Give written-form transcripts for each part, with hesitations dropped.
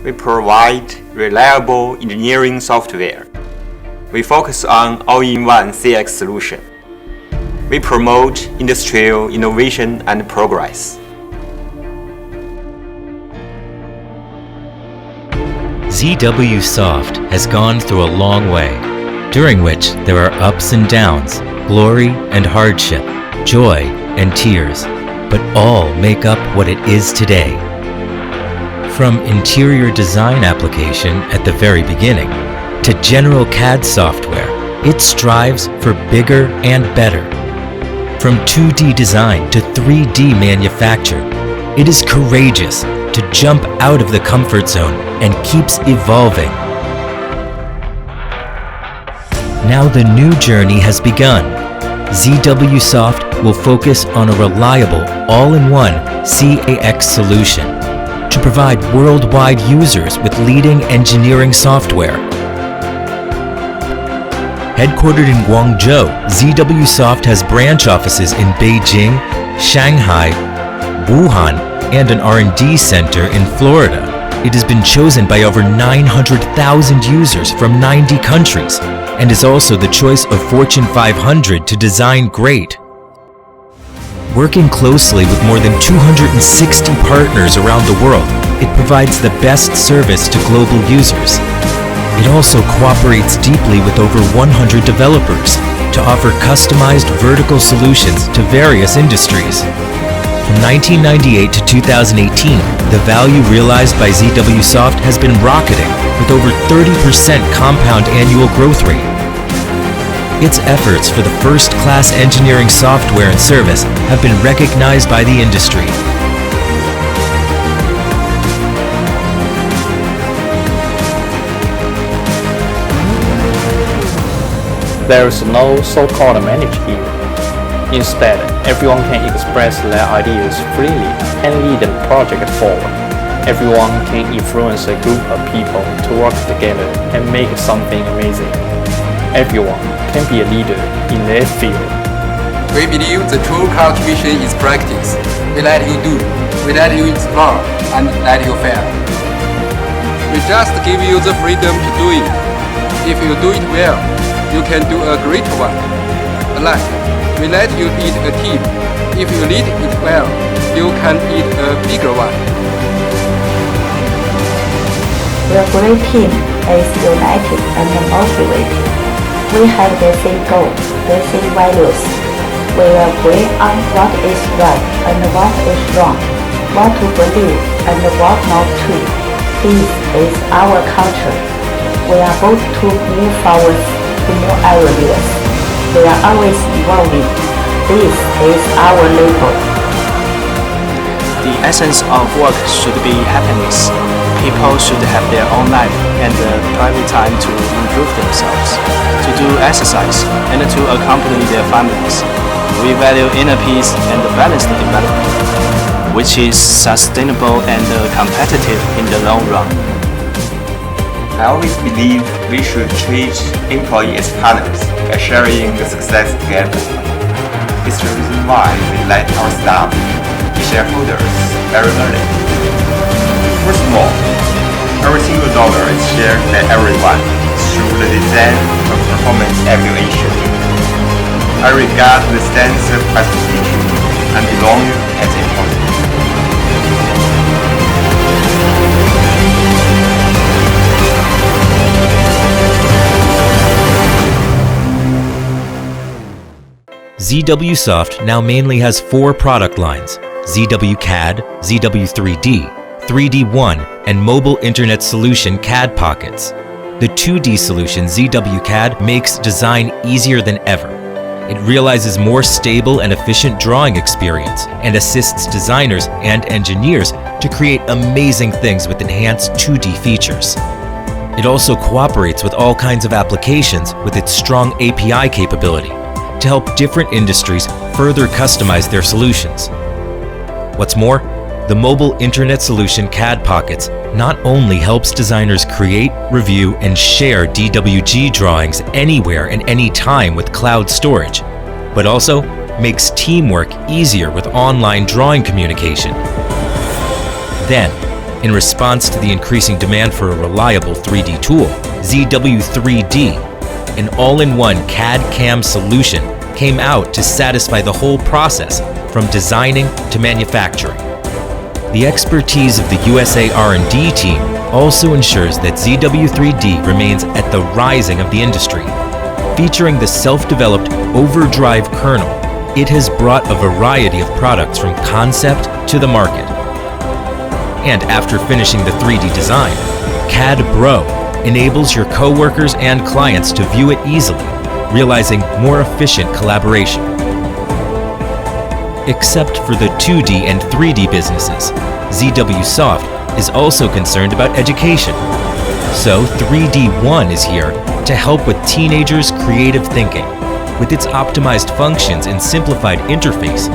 We provide reliable engineering software. We focus on all-in-one CX solution. We promote industrial innovation and progress. ZWSOFT has gone through a long way, during which there are ups and downs, glory and hardship, joy and tears, but all make up what it is today. From interior design application at the very beginning to general CAD software, it strives for bigger and better. From 2D design to 3D manufacture, it is courageous to jump out of the comfort zone and keeps evolving. Now the new journey has begun. ZWSOFT will focus on a reliable, all-in-one CAX solution to provide worldwide users with leading engineering software. Headquartered in Guangzhou, ZWSOFT has branch offices in Beijing, Shanghai, Wuhan, and an R&D center in Florida. It has been chosen by over 900,000 users from 90 countries and is also the choice of Fortune 500 to design great. Working closely with more than 260 partners around the world, it provides the best service to global users. It also cooperates deeply with over 100 developers to offer customized vertical solutions to various industries. From 1998 to 2018, the value realized by ZWSOFT has been rocketing with over 30% compound annual growth rate. Its efforts for the first-class engineering software and service have been recognized by the industry. There is no so-called manager here. Instead, everyone can express their ideas freely and lead the project forward. Everyone can influence a group of people to work together and make something amazing. Everyone can be a leader in their field. We believe the true cultivation is practice. We let you do, we let you explore, and let you fail. We just give you the freedom to do it. If you do it well, you can do a great one. Like, we let you lead a team. If you lead it well, you can lead a bigger one. The great team is united and motivated. We have the same goal, the same values. We agree on what is right and what is wrong, what to believe and what not to. This is our culture. We are both to move forward to new areas. We are always evolving. This is our label. The essence of work should be happiness. People should have their own life and private time to improve themselves, to do exercise, and to accompany their families. We value inner peace and balanced development, which is sustainable and competitive in the long run. I always believe we should treat employees as partners by sharing the success together. It's the reason why we let our staff be shareholders very early. First of all, every single dollar is shared by everyone through the design of performance evaluation. I regard the sense of prestige and belonging as important. ZWSOFT now mainly has 4 product lines: ZWCAD, ZW3D, 3D1, and Mobile Internet Solution CAD Pockets. The 2D solution ZWCAD makes design easier than ever. It realizes more stable and efficient drawing experience and assists designers and engineers to create amazing things with enhanced 2D features. It also cooperates with all kinds of applications with its strong API capability to help different industries further customize their solutions. What's more, the Mobile Internet Solution CAD Pockets not only helps designers create, review, and share DWG drawings anywhere and anytime with cloud storage, but also makes teamwork easier with online drawing communication. Then, In response to the increasing demand for a reliable 3D tool, ZW3D, an all-in-one CAD CAM solution, came out to satisfy the whole process from designing to manufacturing. The expertise of the USA R&D team also ensures that ZW3D remains at the rising of the industry. Featuring the self-developed Overdrive kernel, it has brought a variety of products from concept to the market. And after finishing the 3D design, CAD Bro enables your coworkers and clients to view it easily, realizing more efficient collaboration. Except for the 2D and 3D businesses, ZWSoft is also concerned about education. So 3D1 is here to help with teenagers' creative thinking. With its optimized functions and simplified interface,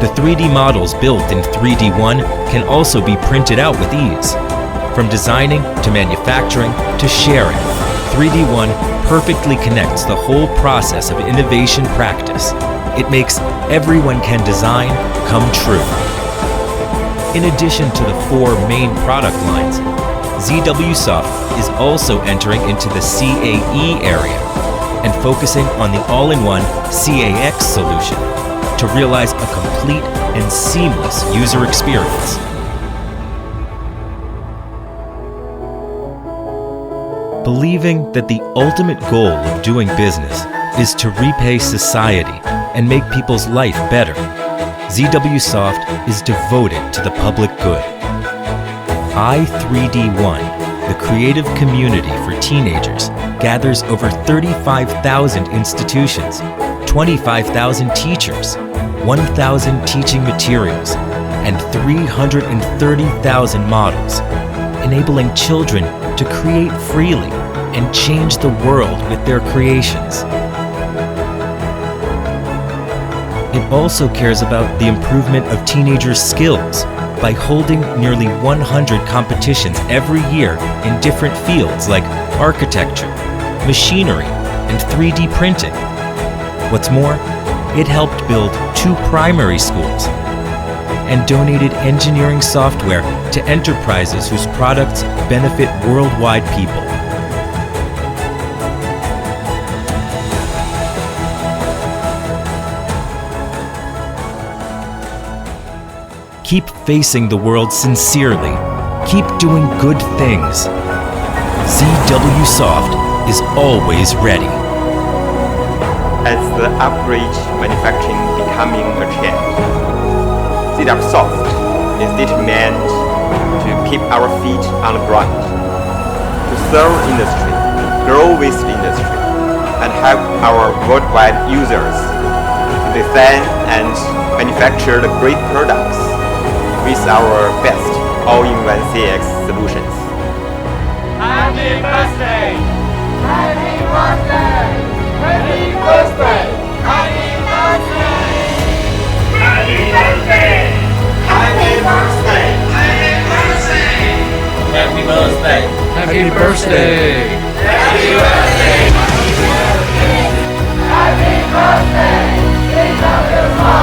the 3D models built in 3D1 can also be printed out with ease. From designing to manufacturing to sharing, 3D1 perfectly connects the whole process of innovation practice. It makes everyone can design come true. In addition to the 4 main product lines, ZWSoft is also entering into the CAE area and focusing on the all-in-one CAX solution to realize a complete and seamless user experience. Believing that the ultimate goal of doing business is to repay society and make people's life better, ZWSoft is devoted to the public good. i3D1, the creative community for teenagers, gathers over 35,000 institutions, 25,000 teachers, 1,000 teaching materials, and 330,000 models, enabling children to create freely and change the world with their creations. It also cares about the improvement of teenagers' skills by holding nearly 100 competitions every year in different fields like architecture, machinery, and 3D printing. What's more, it helped build 2 primary schools and donated engineering software to enterprises whose products benefit worldwide people. Keep facing the world sincerely. Keep doing good things. ZWSoft is always ready. As the upgrade manufacturing becoming a trend, ZWSoft is determined to keep our feet on the ground, to serve industry, grow with the industry, and help our worldwide users to design and manufacture the great products with our best all-in-one CX solutions. Happy birthday! Happy birthday! Happy birthday! Happy birthday! Happy birthday! Happy birthday! Happy birthday! Happy birthday! Happy birthday! Happy birthday! Happy birthday!